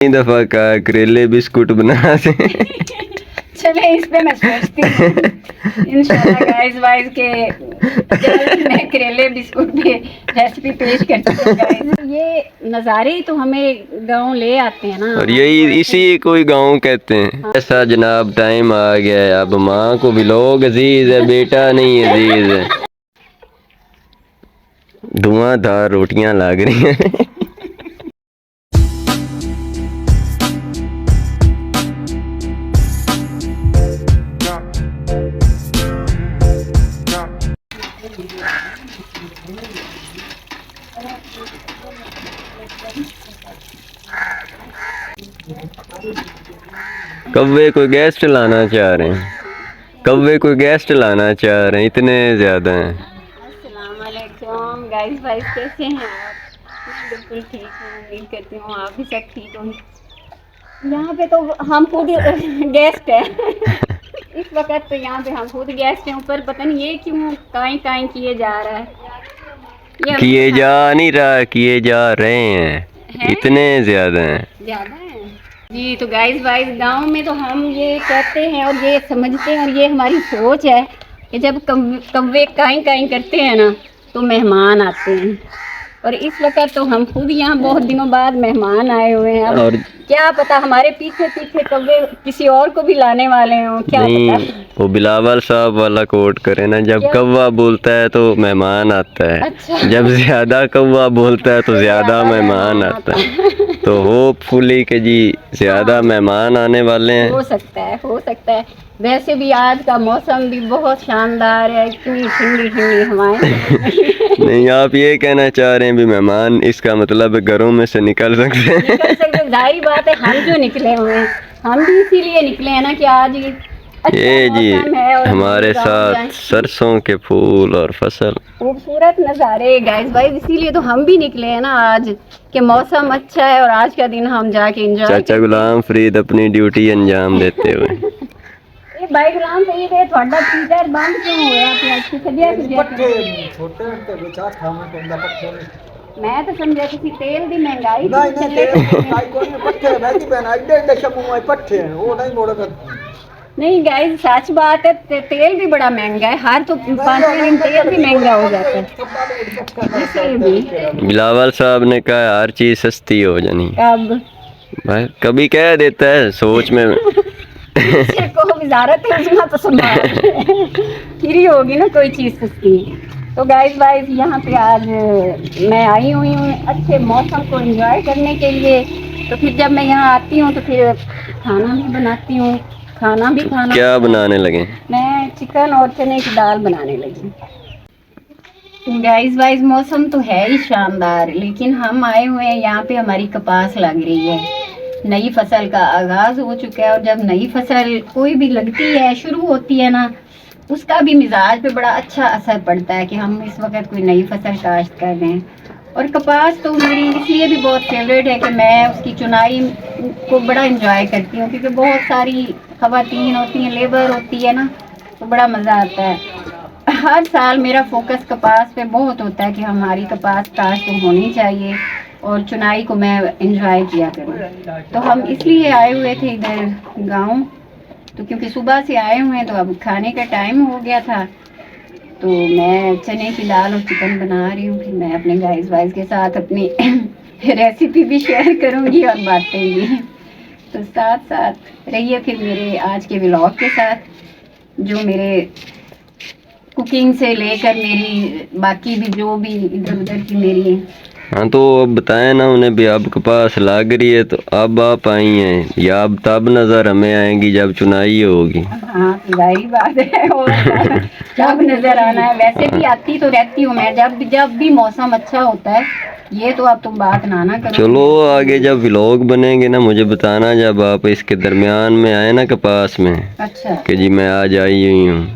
दफा का करेले बिस्कुट बना से। चले इस पे मैं सोचती हूँ इंशाल्लाह गाइस वाइस के जल्द मैं करेले बिस्कुट की रेसिपी पेश करती हूँ गाइस। ये नज़ारे ही तो हमें गांव ले आते हैं ना, और यही इसी कोई गांव कहते हैं। ऐसा जनाब टाइम आ गया है, अब माँ को भी लोग अजीज है, बेटा नहीं अजीज है। धुआंधार रोटियां लाग रही हैं। कौवे कोई गेस्ट लाना चाह रहे हैं, कौवे कोई गेस्ट लाना चाह रहे हैं, इतने ज्यादा हैं। अस्सलाम वालेकुम गाइस वाइस, कैसे हैं आप? मैं बिल्कुल ठीक हूँ, उम्मीद करती हूँ आप भी सब ठीक होंगे। यहाँ पे तो हम खुद गेस्ट हैं। इस वक्त तो यहाँ पे हम खुद गेस्ट हैं। ऊपर पता नहीं ये क्यों काई काई किए जा रहा है। किए जा नहीं रहा, किए जा रहे हैं, इतने ज्यादा हैं। ज्यादा है जी। तो गाइस वाइस गांव में तो हम ये कहते हैं और ये समझते हैं और ये हमारी सोच है कि जब कौवे काई काई करते हैं ना तो मेहमान आते हैं। और इस वक्त तो हम खुद यहाँ बहुत दिनों बाद मेहमान आए हुए हैं। और क्या पता हमारे पीछे पीछे कौवे किसी और को भी लाने वाले हों, क्या नहीं पता। वो बिलावल साहब वाला कोट करे ना, जब कौवा बोलता है तो मेहमान आता है। अच्छा। जब ज्यादा कौवा बोलता है तो ज्यादा मेहमान आता है। तो होपफुली के जी ज्यादा मेहमान आने वाले हैं। हो सकता है, हो सकता है। वैसे भी आज का मौसम भी बहुत शानदार है, इतनी ठंडी ठंडी हवाएं। नहीं आप ये कहना चाह रहे हैं भी मेहमान, इसका मतलब घरों में से निकल सकते हैं। निकल सकते, जाहिर बात है। हम जो निकले हुए हैं हम भी इसीलिए निकले हैं ना कि आज ये जी हमारे साथ सरसों के फूल और फसल, खूबसूरत नज़ारे गाइस भाई, इसीलिए तो हम भी निकले हैं ना आज कि मौसम अच्छा है और आज का दिन हम जाके एंजॉय। चाचा गुलाम फरीद अपनी ड्यूटी अंजाम देते हुए। भाई गुलाम फरीद है ਤੁਹਾਡਾ ਪੀਟਰ ਬੰਦ क्यों ਹੋਇਆ ਪਿਆ ਕਿ ਸੱਜਿਆ पट्टे छोटे ते बेचा खाने के अंदर पट्टे मैं तो समझा किसी तेल की महंगाई नहीं नहीं तेल आई कोई नहीं पट्टे बैठी बहन एडे एडे शबू में पट्टे हैं वो नहीं मोड़ कर। नहीं गाइस सच बात है, तेल भी बड़ा महंगा है। हर तो 5 दिन तेल भी महंगा हो जाता है। इसलिए भी बिलावल साहब ने कहा हर चीज सस्ती हो जानी। अब भाई कभी कह देता है सोच में। को वजारत है उसमें तो संभाल फ्री होगी ना कोई चीज़ सस्ती। तो गाइस वाइस यहाँ पे आज मैं आई हुई हूँ अच्छे मौसम को एंजॉय करने के लिए। तो फिर जब मैं यहाँ आती हूँ तो फिर खाना भी बनाती हूँ, खाना भी खाना। क्या बनाने लगे? मैं चिकन और चने की दाल बनाने लगी। गाइस वाइस मौसम तो है ही शानदार, लेकिन हम आए हुए हैं यहाँ पे हमारी कपास लग रही है। नई फसल का आगाज हो चुका है और जब नई फसल कोई भी लगती है, शुरू होती है ना, उसका भी मिजाज पे बड़ा अच्छा असर पड़ता है कि हम इस वक्त कोई नई फसल काश्त कर रहे हैं। और कपास तो मेरी इसलिए भी बहुत फेवरेट है कि मैं उसकी चुनाई को बड़ा इंजॉय करती हूँ, क्योंकि बहुत सारी ख़वातीन होती हैं, लेबर होती है ना, तो बड़ा मज़ा आता है। हर साल मेरा फोकस कपास पे बहुत होता है कि हमारी कपास काश्त तो होनी चाहिए और चुनाई को मैं एंजॉय किया करूँ। तो हम इसलिए आए हुए थे इधर गांव, तो क्योंकि सुबह से आए हुए हैं तो अब खाने का टाइम हो गया था। तो मैं चने की दाल और चिकन बना रही हूँ। फिर मैं अपने गाइस वाइस के साथ अपनी रेसिपी भी शेयर करूँगी और बातेंगी। तो साथ साथ रहिए फिर मेरे आज के व्लॉग के साथ, जो मेरे कुकिंग से लेकर मेरी बाकी भी जो भी इधर उधर की मेरी। हाँ तो अब बताएं ना उन्हें भी अब कपास लाग रही है तो अब आप आई हैं, या अब तब नज़र हमें आएंगी जब चुनाई होगी। हाँ जाहिर बात है और जब नज़र आना है। वैसे भी आती तो रहती हूँ मैं जब भी मौसम अच्छा होता है। ये तो अब तुम बात ना करो। चलो आगे जब व्लॉग बनेंगे ना मुझे बताना, जब आप इसके दरमियान में आए ना कपास में। अच्छा कि जी मैं आज आई हुई हूँ।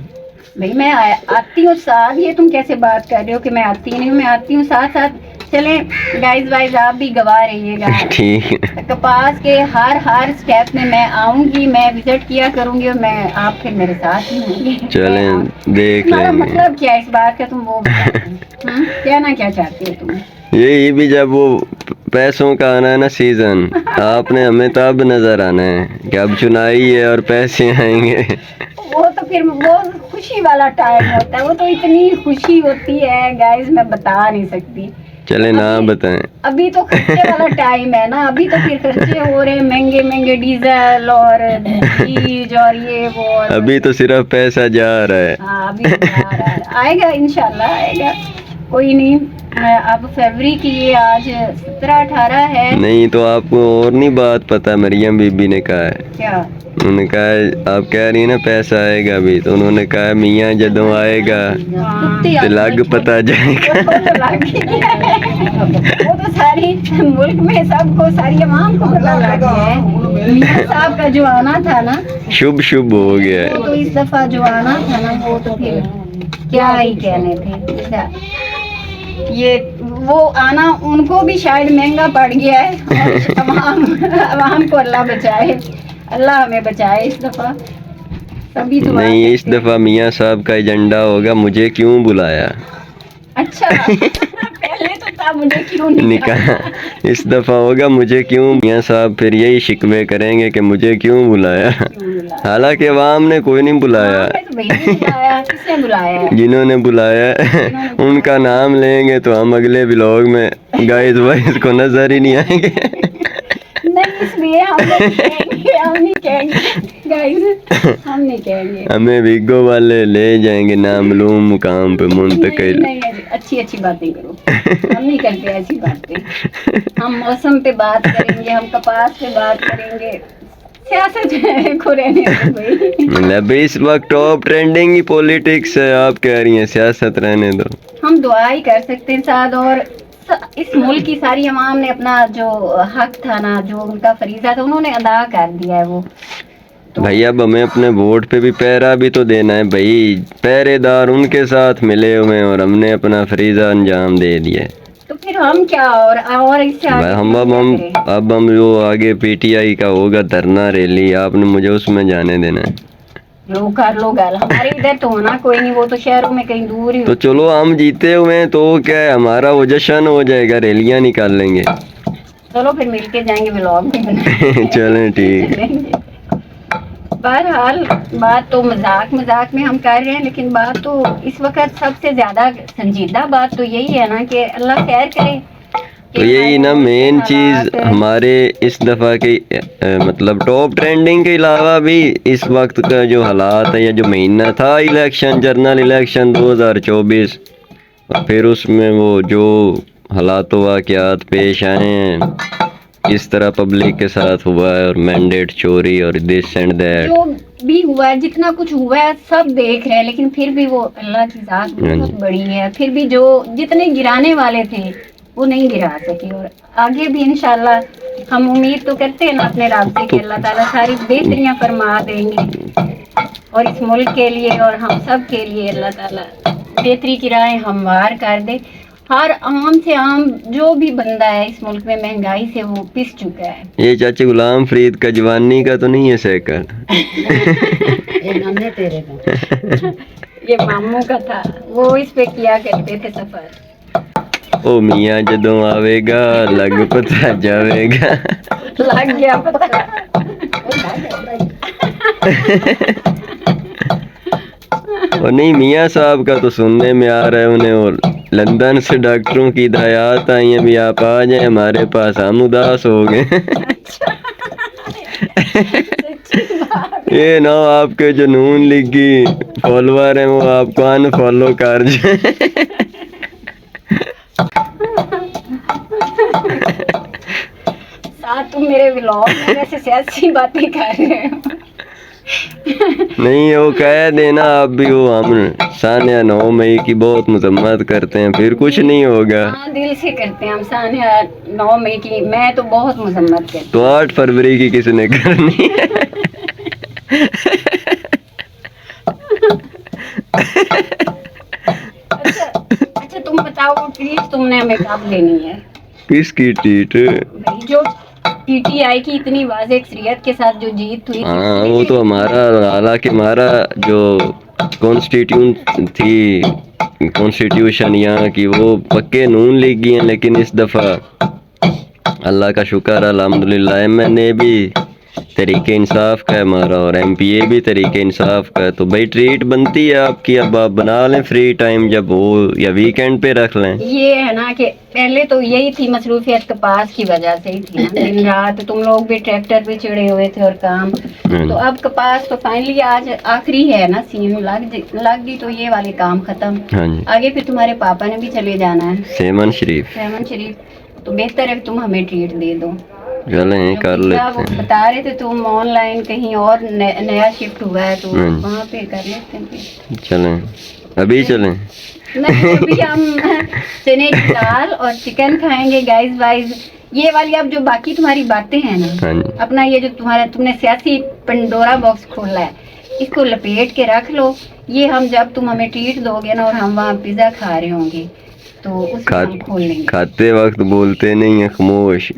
भाई मैं आती हूँ साथ, ये तुम कैसे बात कर रहे हो कि मैं आती नहीं हूँ? मैं आती हूँ साथ साथ। चले गाइस वाइस आप भी गवाह रहिएगा। ठीक है। कपास के हर स्टेप में मैं आऊंगी, मैं विजिट किया करूंगी और मैं आप फिर मेरे साथ ही होंगे। चलें देख लेंगे। मतलब क्या इस बात का तुम वो कहना क्या चाहते हो तुम? यही भी जब वो पैसों का आना है ना सीजन, आपने हमें तब नजर आना है कि अब चुनाई है और पैसे आएंगे। वो तो फिर वो खुशी वाला टाइम होता है, वो तो इतनी खुशी होती है गाइस, मैं बता नहीं सकती। चले ना बताएं। अभी तो खर्चे वाला टाइम है ना, अभी तो फिर खर्चे हो रहे हैं, महंगे महंगे डीजल और चीज और ये वो अभी तो सिर्फ पैसा जा रहा है। हाँ अभी तो जा रहा है, आएगा इंशाल्लाह आएगा, कोई नहीं। अब फरवरी की ये आज 17-18 है। नहीं तो आपको और नहीं बात पता, मरियम बीबी ने कहा है। क्या? उन्होंने कहा है, आप कह रही है ना पैसा आएगा अभी, तो उन्होंने कहा है मियाँ जदों आएगा तो लग पता जाएगा। वो तो सारी मुल्क में सबको, सारी अवाम को पता लग गया है। मियां साहब का जो आना था ना, शुभ शुभ हो गया है। वो तो इस दफा जो आना था ना, वो तो फिर क्या ही कहने थे। ये वो आना उनको भी शायद महंगा पड़ गया है, और अवाम को अल्लाह बचाए, अल्लाह हमें बचाए इस दफा। सभी दुआ नहीं, इस करते हैं। दफा मियाँ साहब का एजेंडा होगा मुझे क्यों बुलाया। अच्छा पहले तो था मुझे क्यों नहीं निकाह इस दफा होगा मुझे क्यों। मियाँ साहब फिर यही शिकवे करेंगे कि मुझे क्यों बुलाया। बुलाया? हालांकि अवाम ने कोई नहीं बुलाया, हमने तो भाई नहीं बुलाया, किसने बुलाया है? जिन्होंने बुलाया है, उनका नाम लेंगे तो हम अगले ब्लॉग में गाइस वाइस को नजर ही नहीं आएंगे। नहीं इसलिए हम नहीं कहेंगे गाइस, हम नहीं कहेंगे। हमें विगो वाले ले जाएंगे नामालूम मुकाम पे मुंतकिल। नहीं, अच्छी अच्छी बातें करो, हम नहीं करते ऐसी बातें। हम मौसम पे बात करेंगे, हम कपास पे बात करेंगे, सियासत को रहने दो भाई। मतलब इस वक्त टॉप ट्रेंडिंग ही पॉलिटिक्स है, आप कह रही हैं सियासत रहने दो। हम दुआ ही कर सकते हैं साथ, और इस मुल्क की सारी अवाम ने अपना जो हक था ना, जो उनका फरीजा था, उन्होंने अदा कर दिया है। वो भाई अब हमें अपने वोट पे भी पहरा भी तो देना है भाई, पहरेदार उनके साथ मिले हुए हैं और हमने अपना फरीजा अंजाम दे दिया है। तो फिर हम क्या, और इससे आगे हम जो आगे पीटीआई का होगा धरना रैली, आपने मुझे उसमें जाने देना है। जो कर लो गल, हमारे इधर तो होना कोई नहीं, वो तो शहरों में कहीं दूर ही तो चलो हम जीते हुए हैं तो क्या है, हमारा वो जश्न हो जाएगा, रैलियां निकाल लेंगे। चलो फिर मिलके जाएंगे, व्लॉग भी बनाएंगे। चलें ठीक। बहरहाल बात तो मजाक में हम कर रहे हैं, लेकिन बात तो इस वक्त सबसे ज्यादा संजीदा बात तो यही है ना कि अल्लाह खैर करे। तो यही ना मेन चीज हमारे इस दफा की मतलब टॉप ट्रेंडिंग के अलावा भी इस वक्त का जो हालात है, या जो महीना था इलेक्शन, जनरल इलेक्शन 2024, और फिर उसमें वो जो हालात वाक़यात पेश आए हैं, इस तरह पब्लिक के साथ हुआ है, और मैंडेट चोरी और दिस एंड दैट, जो भी हुआ है, जितना कुछ हुआ है सब देख रहे हैं, लेकिन फिर भी वो अल्लाह की ज़ात बहुत बड़ी है। फिर भी जो जितने गिराने वाले थे वो नहीं गिरा सके, और आगे भी इंशाल्लाह हम उम्मीद तो करते हैं ना अपने रब से कि अल्लाह ताला सारी बेहतरियां फरमा देंगे, और इस मुल्क के लिए और हम सब के लिए अल्लाह ताला बेहतरी की राहें हमवार कर दे। हर आम से आम जो भी बंदा है इस मुल्क में महंगाई से वो पिस चुका है। ये चाचे गुलाम फरीद का जवानी का तो नहीं है सैकल। ये मामू का था, वो इस पे किया करते थे सफर। ओ मियाँ जदों आवेगा लग पता जावेगा। लग गया पता। और नहीं, मियाँ साहब का तो सुनने में आ रहा है उन्हें, और लंदन से डॉक्टरों की हिदायत आई हैं भी आप आ जाए हमारे पास, हम उदास हो गए। ये ना आपके जो नून लीग की फॉलोअर हैं वो आपको अनफॉलो कर जाए। साथ तुम मेरे व्लॉग में ऐसे सियासी बातें कर रहे हो। नहीं वो कह देना आप भी, वो हम सानिया 9 मई की बहुत मजम्मत करते हैं, फिर कुछ नहीं होगा। हाँ दिल से करते हैं हम सानिया 9 मई की, मैं तो बहुत मजम्मत करती हूँ। तो 8 फरवरी की किसने करनी है? अच्छा तुम बताओ प्लीज, तुमने हमें कब लेनी है? किसकी ट्रीट? भाई जो पीटीआई की इतनी वाज़ेह अक्सरियत के साथ जो जीत हुई। हाँ वो तो हमारा, हालांकि हमारा जो कॉन्स्टिट्यूंट थी कॉन्स्टिट्यूशन यहाँ की वो पक्के नून लीगी हैं, लेकिन इस दफ़ा अल्लाह का शुक्र अल्हम्दुलिल्लाह एमएनए भी तरीके इंसाफ का है हमारा और एमपीए भी तरीके इंसाफ का है। तो भाई ट्रीट बनती है आपकी, अब आप बना लें फ्री टाइम जब हो या वीकेंड पे रख लें। ये है ना कि पहले तो यही थी मसरूफियत कपास की वजह से ही थी ना, दिन रात तुम लोग भी ट्रैक्टर पे चिड़े हुए थे और काम, तो अब कपास तो फाइनली आज आखिरी है ना, सीन लग गई तो ये वाले काम खत्म। हाँ जी, आगे फिर तुम्हारे पापा ने भी चले जाना है सेमन शरीफ, सेवन शरीफ, तो बेहतर है कि तुम हमें ट्रीट दे दो। चलें कर वो लेते हैं। बता रहे थे तुम ऑनलाइन कहीं और नया शिफ्ट हुआ है तो हाँ। वहाँ पे कर लेते हैं फिर। चलें, अभी चलें। नहीं अभी हम चने की दाल और चिकन खाएंगे गाइस वाइज। ये वाली अब जो बाकी तुम्हारी बातें हैं ना, हाँ जी, अपना ये जो तुमने सियासी पंडोरा बॉक्स खोला है, इसको लपेट के रख लो। ये हम जब तुम हमें ट्रीट दोगे ना और हम वहाँ पिज्जा खा रहे होंगे तो उसको हम खोल लेंगे। खाते वक्त बोलते नहीं है, खामोश।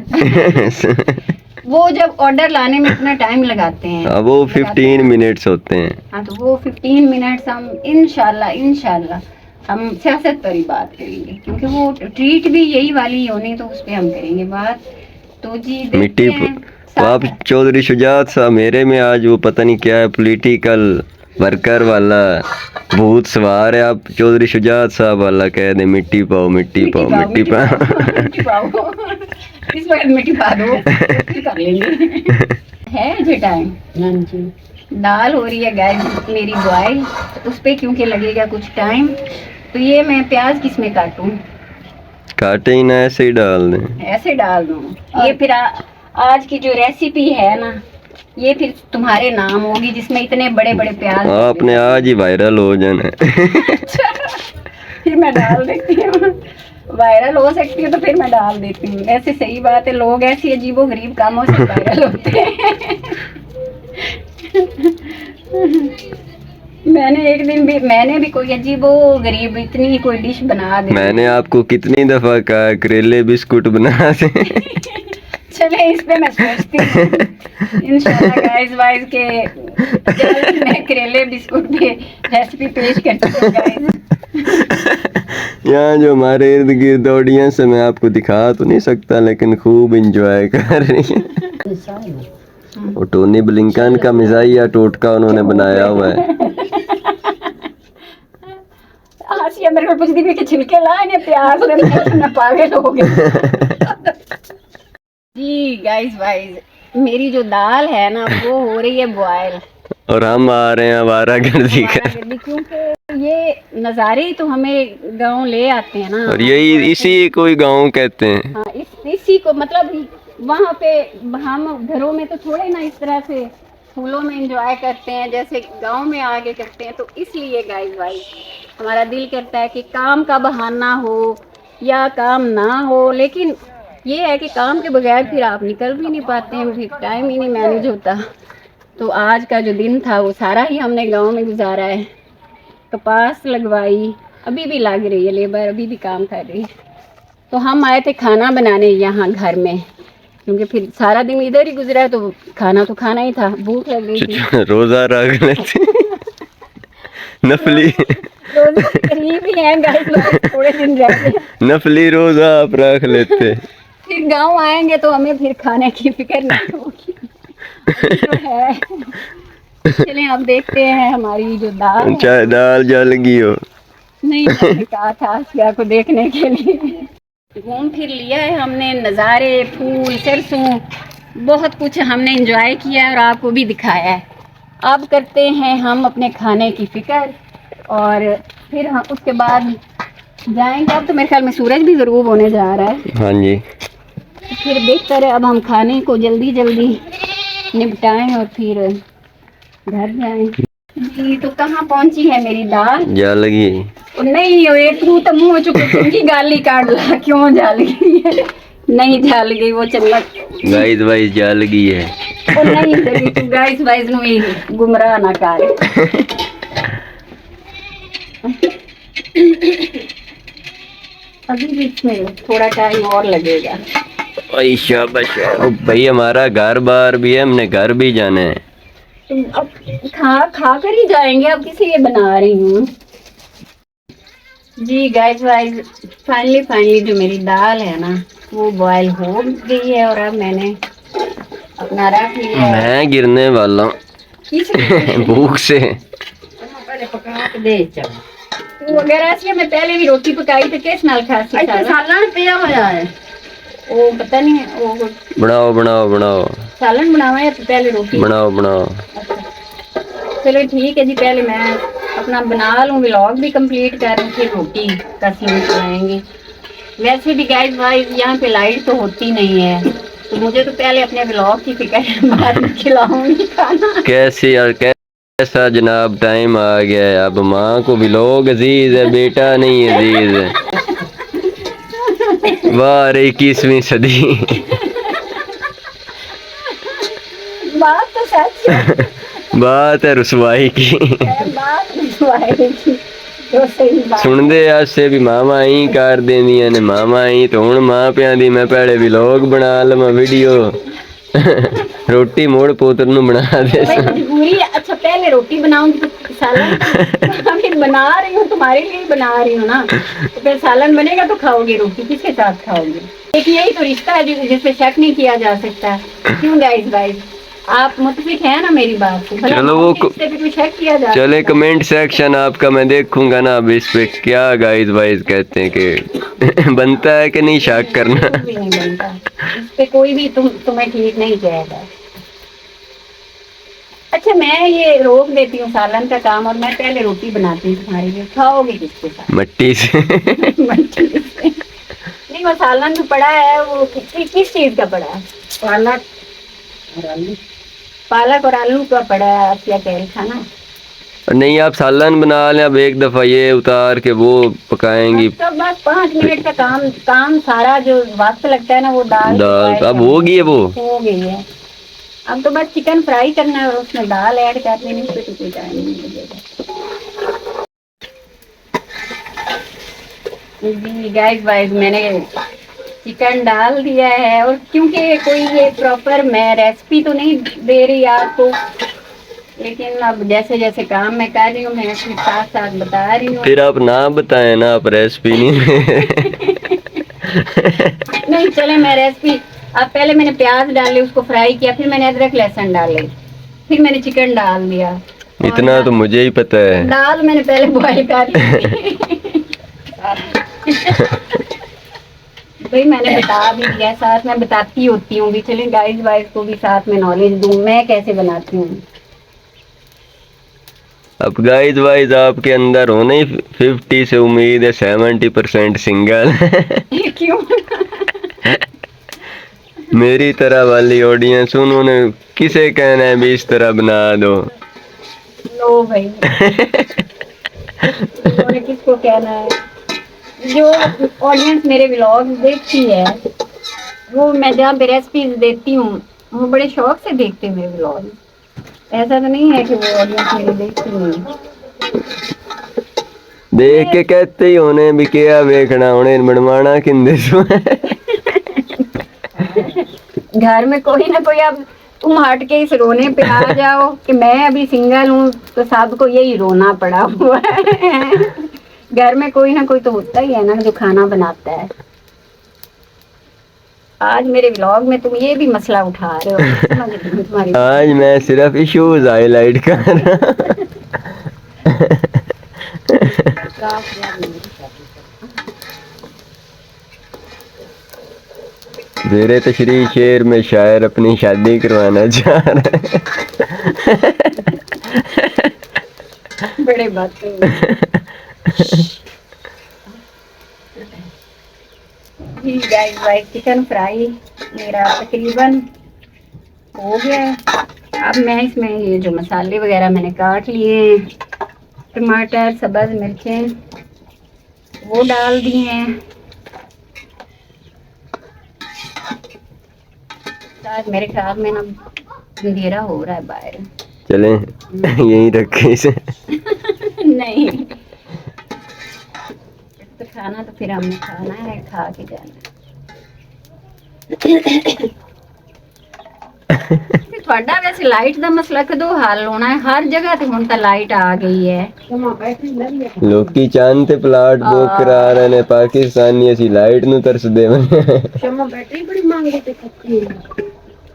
वो जब ऑर्डर लाने में इतना टाइम लगाते हैं, अब वो 15 मिनट्स होते हैं। हाँ तो वो 15 मिनट्स हम इंशाल्लाह हम सियासत पर ही बात करेंगे, क्योंकि वो ट्रीट भी यही वाली होनी, तो उस पर हम करेंगे बात। तो जी मिट्टी देखते हैं तो आप चौधरी शुजात साहब मेरे में आज वो पता नहीं क्या है, पॉलिटिकल वर्कर वाला भूत सवार है। आप चौधरी शुजात साहब वाला कह दे मिट्टी पाओ मिट्टी पाओ मिट्टी पाओ। मिट्टी पाओ इस वक्त मिट्टी पा दो फिर कर लेंगे। है जो टाइम दाल हो रही है गैस मेरी बॉयल, तो उस पे क्योंकि लगेगा कुछ टाइम, तो ये मैं प्याज किसमें काटूं? काटे ही ना, ऐसे ही डाल दें। ऐसे डाल दूं? ये फिर आज की जो रेसिपी है ना, ये फिर तुम्हारे नाम होगी, जिसमें इतने बड़े बड़े प्याज। आपने आज ही वायरल हो जाना। फिर मैं डाल देती हूँ, वायरल हो सकती है तो फिर मैं डाल देती हूँ। ऐसे सही बात है, लोग ऐसी अजीबो गरीब कामों से वायरल होते हैं। मैंने भी कोई अजीबो गरीब इतनी कोई डिश बना दी। मैंने आपको कितनी दफा कहा करेले बिस्कुट बना दे। चले इस पे मैं सोचती हूँ इंशाल्लाह गाइस वाइस के जल्द मैं करेले बिस्कुट की रेसिपी पेश करती हूँ गाइस। यहाँ जो हमारे इर्द गिर्द ऑडियंस है, मैं आपको दिखा तो नहीं सकता, लेकिन खूब इंजॉय कर रही है। वो टोनी ब्लिंकन का मिजाइया टोटका उन्होंने बनाया हुआ है। आसिया मेरे को पूछती थी कि छिलके लाए प्याज में, पागल हो गए। जी गाइस वाइस मेरी जो दाल है ना वो हो रही है बॉयल, और हम आ रहे हैं आवारागर्दी कर, क्योंकि ये नज़ारे ही तो हमें गांव ले आते हैं ना, और यही इसी कोई गांव कहते हैं। हाँ इसी को मतलब वहाँ पे हम घरों में तो थोड़े ना इस तरह से फूलों में एंजॉय करते हैं जैसे गांव में आके करते हैं। तो इसलिए गाइस वाइस हमारा दिल करता है कि काम का बहाना हो या काम ना हो, लेकिन ये है कि काम के बगैर फिर आप निकल भी नहीं पाते हैं, फिर टाइम ही नहीं मैनेज होता। तो आज का जो दिन था वो सारा ही हमने गांव में गुजारा है। कपास लगवाई, अभी भी लग रही है लेबर, अभी भी काम कर रही है। तो हम आए थे खाना बनाने यहाँ घर में, क्योंकि फिर सारा दिन इधर ही गुजरा है तो खाना तो खाना ही था, भूख लग गई थी। रोजा रख लेते नफली रोजा करीब ही है गाइस, थोड़े दिन रह गए, नफली रोजा आप रख लेते। फिर गांव आएंगे तो हमें फिर खाने की फिक्र नहीं होगी। तो है चलें अब देखते हैं हमारी जो दाल है। चाहे दाल जल गई हो। नहीं मैंने कहा था आसिया को देखने के लिए। घूम फिर लिया है हमने, नज़ारे, फूल, सरसों, बहुत कुछ हमने एंजॉय किया है और आपको भी दिखाया है। अब करते हैं हम अपने खाने की फिक्र और फिर हम उसके बाद जाएंगे। अब तो मेरे ख्याल में सूरज भी ग़रूब होने जा रहा है। हाँ जी, फिर बेहतर है अब हम खाने को जल्दी जल्दी निपटाएं और फिर घर जाएं। जी तो कहाँ पहुंची है मेरी दाल? जल गई। नहीं ये तू तो मुँह चुकी गाली काट ला, क्यों जल गई है? नहीं जल गई वो चला गाइस वाइस जल गई है। वो नहीं जली, तू गाइस वाइस नु ही गुमराह ना कर। अभी भी इसमें थोड़ा टाइम और लगेगा। शाबाश भाई, हमारा घर बार भी है, हमने घर भी जाना है। तुम अब खा कर ही जाएंगे, अब किसी लिए बना रही हूँ। जी गाइस वाइस फाइनली जो मेरी दाल है ना वो बॉयल हो गई है और अब मैंने अपना रख लिया है। मैं गिरने वाला हूँ किस भूख से। पहले पका के दे चल तू अगर ऐसी मैं पहले भी रोटी पकाई तो किस नाल खासी ਇੱਥੇ ਸਾਲਣ ਪਿਆ ਹੋਇਆ ਹੈ वो पता नहीं वो बनाओ बनाओ बनाओ सालन बनावा या तो पहले रोटी बनाओ बनाओ। अच्छा चलो ठीक है जी पहले मैं अपना बना लूँ व्लॉग भी कंप्लीट करूँ फिर रोटी का सीन चलाएंगे। वैसे भी गाइस वाइस यहाँ पे लाइट तो होती नहीं है तो मुझे तो पहले अपने व्लॉग की फिक्र है बाद में खिलाऊंगी खाना। कैसे यार कैसा जनाब टाइम आ गया है। अब माँ को भी लोग अजीज है बेटा नहीं अजीज है। वाह रे 21वीं सदी। बात तो सच है बात है रुसवाई की। बात रसवाई की तो सही बात सुनते आसे भी मामा ही कर देंदियां ने मामा ही तो हुण मां प्यां दी मैं पहले व्लॉग बना लवां वीडियो रोटी मोड़ पोतर नु बना दे। भाई मजबूरी है। अच्छा पहले रोटी बनाऊंगी तो सालन फिर बना रही हूँ तुम्हारे लिए बना रही हूँ ना तो फिर सालन बनेगा तो खाओगे रोटी किसके साथ खाओगे। एक यही तो रिश्ता है जिसपे शक नहीं किया जा सकता। क्यों गाइस गाइस आप मुतफिक हैं ना मेरी बात से भला चलो वो रिश्ते पे कोई शक किया जा चले कमेंट सेक्शन आपका मैं देखूंगा ना अब इस पे क्या गाइस वाइज कहते हैं कि बनता है कि नहीं शक करना। कुछ भी नहीं बनता इस पे कोई भी तुम्हें ठीक नहीं कहेगा। अच्छा मैं ये रोक देती हूँ सालन का काम और मैं पहले रोटी बनाती हूँ तुम्हारे लिए खाओगे किसके साथ मट्टी से। मट्टी से। नहीं वो सालन तो पड़ा है वो किस चीज का पड़ा है पालक और आलू पालक और आलू का पड़ा है आप क्या कह रहे था ना। नहीं आप सालन बना लें अब एक दफा ये उतार के वो पकाएंगी। तो बस 5 मिनट का काम सारा जो वक्त लगता है ना वो दाल दाल अब होगी है वो हो गई है। अब तो बस चिकन फ्राई करना है और उसमें दाल ऐड कर देनी है तो कोई टाइम नहीं लगेगा। जी गाइस वाइस मैंने चिकन डाल दिया है और क्योंकि कोई ये प्रॉपर मैं रेसिपी तो नहीं दे रही आपको लेकिन अब जैसे जैसे काम मैं कर रही हूँ मैं अपने साथ साथ बता रही हूँ। फिर आप ना बताएं ना आप रेसिपी नहीं। नहीं चले मैं रेसिपी अब पहले मैंने प्याज डाले उसको फ्राई किया फिर मैंने अदरक लहसुन डाले फिर मैंने चिकन डाल दिया। इतना तो मुझे ही पता है। दाल मैंने पहले बॉईल कर ली भाई मैंने बता भी दिया साथ में बताती होती हूँ भी चले गाइस वाइस को भी साथ में नॉलेज दूँ मैं कैसे बनाती हूँ। अब गाइस वाइज आपके अंदर हो नहीं 50 से उम्मीद है 70% सिंगल। क्यों मेरी तरह वाली ऑडियंस उन्होंने किसे कहना है भी इस तरह बना दो। लो भाई उन्होंने किसको कहना है जो ऑडियंस मेरे व्लॉग देखती है वो मैं जहाँ पे रेसिपीज देती हूँ वो बड़े शौक से देखते हैं मेरे व्लॉग। ऐसा तो नहीं है कि वो ऑडियंस मेरे देखती नहीं देख के कहते ही होने भी क्या देखना होने बनवाना किंदे सो। घर में कोई ना कोई अब तुम हट के इस रोने पे आ जाओ कि मैं अभी सिंगल हूँ तो सबको यही रोना पड़ा हुआ है। घर में कोई ना कोई तो होता ही है ना जो खाना बनाता है। आज मेरे व्लॉग में तुम ये भी मसला उठा रहे हो तुम्हारी आज मैं सिर्फ इश्यूज हाईलाइट कर रहा। मेरे तशरीह शेर में शायर अपनी शादी करवाना चाह रहा है। बड़े बातें जी गाइस वाइस चिकन फ्राई मेरा तकरीबन हो गया है। अब मैं इसमें ये जो मसाले वगैरह मैंने काट लिए हैं टमाटर सब्ज़ मिर्चें वो डाल दी हैं। शायद मेरे ख्याल में ना अंधेरा हो रहा है बाहर। चलें यहीं रखें इसे। नहीं तो खाना तो फिर हमने खाना है खा के जाना है। ਤੁਹਾਡਾ ਵੈਸੇ ਲਾਈਟ ਦਾ ਮਸਲਾ ਕਦੋਂ ਹੱਲ ਹੋਣਾ ਹੈ? ਹਰ ਜਗ੍ਹਾ ਤੇ ਹੁਣ ਤਾਂ ਲਾਈਟ ਆ ਗਈ ਹੈ। ਲੋਕੀ ਚੰਦ ਤੇ ਪਲਾਟ ਬੁੱਕ ਕਰਾ ਰਹੇ ਨੇ, ਪਾਕਿਸਤਾਨੀ ਅਸੀਂ ਲਾਈਟ ਨੂੰ ਤਰਸਦੇ ਨੇ।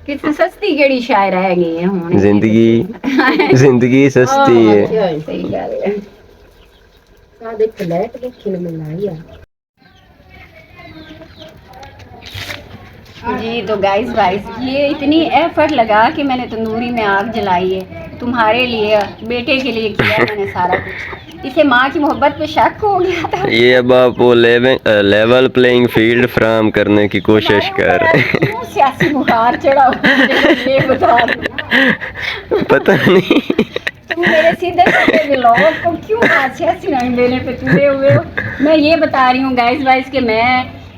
ਕਿਤੇ ਸਸਤੀ ਕਿਹੜੀ ਸ਼ਾਇਰ ਰਹਿ ਗਈ ਹੈ ਹੁਣ? ਜ਼ਿੰਦਗੀ ਸਸਤੀ ਹੈ। ਸਹੀ ਗੱਲ ਹੈ। जी तो गाइस ये इतनी एफर्ट लगा कि मैंने तंदूरी में आग जलाई है, तुम्हारे लिए, बेटे के लिए किया मैंने सारा कुछ। इसे माँ की मोहब्बत पे शक हो गया था। ये अब आप वो लेवल प्लेइंग फील्ड फ्राहम करने की कोशिश कर रहे हैं। क्यों सियासी बुखार चढ़ा हुआ है, ये बता दो। पता नहीं तुम मेरे सीधे सीधे व्लॉग को क्यों सियासी रंग देने पे तुले हुए हो? मैं ये बता रही हूँ गाइस कि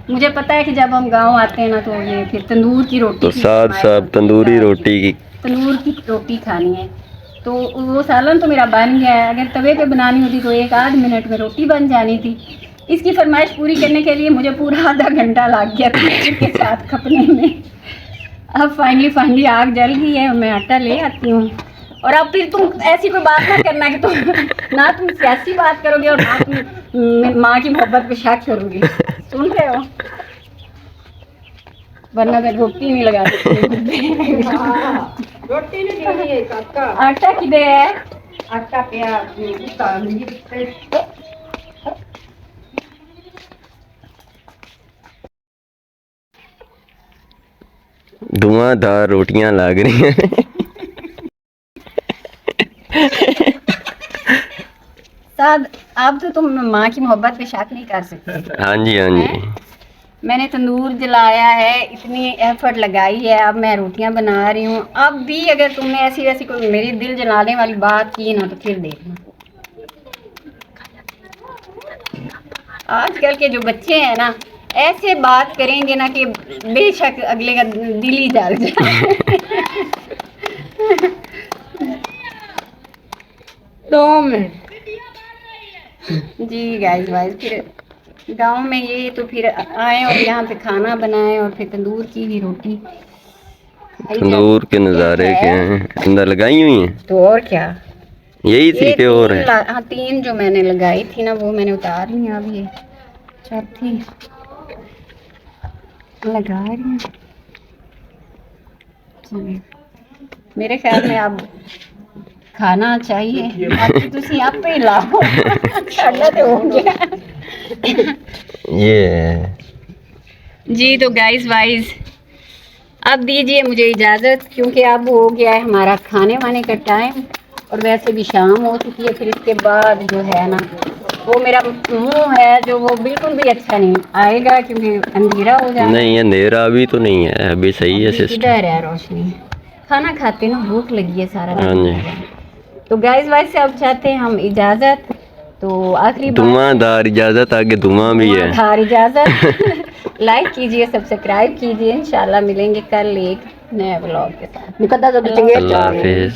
मुझे पता है कि जब हम गांव आते हैं ना तो ये फिर तंदूर की रोटी, तो साथ साथ तंदूरी रोटी खानी है। तो वो सालन तो मेरा बन गया है, अगर तवे पे बनानी होती तो 1-8 मिनट में रोटी बन जानी थी। इसकी फरमाइश पूरी करने के लिए मुझे पूरा आधा घंटा लग गया के साथ खपने में। अब फाइनली आग जल गई है, मैं आटा ले आती हूँ। और अब फिर तुम ऐसी कोई बात ना करना कि तुम ना तुम सियासी बात करोगे और ना तुम माँ की मोहब्बत पे शक करोगे। सुन रहे हो? वरना मैं रोटी नहीं लगा सकती। रोटी नहीं देनी है काका। आटा किधर है? आटा पिया धुआंधार रोटियां लग रही हैं। साद अब तो तुम माँ की मोहब्बत पे शक नहीं कर सकते। हाँ जी मैंने तंदूर जलाया है, इतनी एफर्ट लगाई है, अब मैं रोटियां बना रही हूँ। अब भी अगर तुमने ऐसी वैसी कोई मेरी दिल जलाने वाली बात की ना तो फिर देखना। आजकल के जो बच्चे हैं ना ऐसे बात करेंगे ना कि बेशक अगले का दिल ही जल जाए। 2 मिनट जी गाइस फिर गांव में ये तो फिर आए और यहाँ पे खाना बनाए और फिर तंदूर की भी रोटी। तंदूर के नज़ारे क्या हैं? अंदर लगाई हुई हैं तो और क्या, यही थी कि और है? हाँ 3 जो मैंने लगाई थी ना वो मैंने उतार ली। अब ये चौथी लगा रही हूँ। चलिए, मेरे ख्याल में अब खाना चाहिए। बाकी तुसी आप पे लाओ। साडा तो हो गया। ये जी तो गाइस अब दीजिए मुझे इजाज़त, क्योंकि अब हो गया है हमारा खाने वाने का टाइम और वैसे भी शाम हो चुकी है। फिर इसके बाद जो है ना वो मेरा मुंह है जो वो बिल्कुल भी अच्छा नहीं आएगा क्योंकि अंधेरा हो जाएगा। नहीं, अंधेरा अभी तो नहीं है, अभी सही है सिस्टम। किधर है रोशनी? खाना खाते ना भूख लगी है सारा। हाँ जी। तो गाइस से अब चाहते हैं हम इजाज़त। तो आखिरी धुआंधार इजाज़त, आगे धुआं भी है। धुआंधार इजाज़त। लाइक कीजिए, सब्सक्राइब कीजिए। इंशाल्लाह मिलेंगे कल एक नए ब्लॉग के साथ। अल्लाह हाफिज़।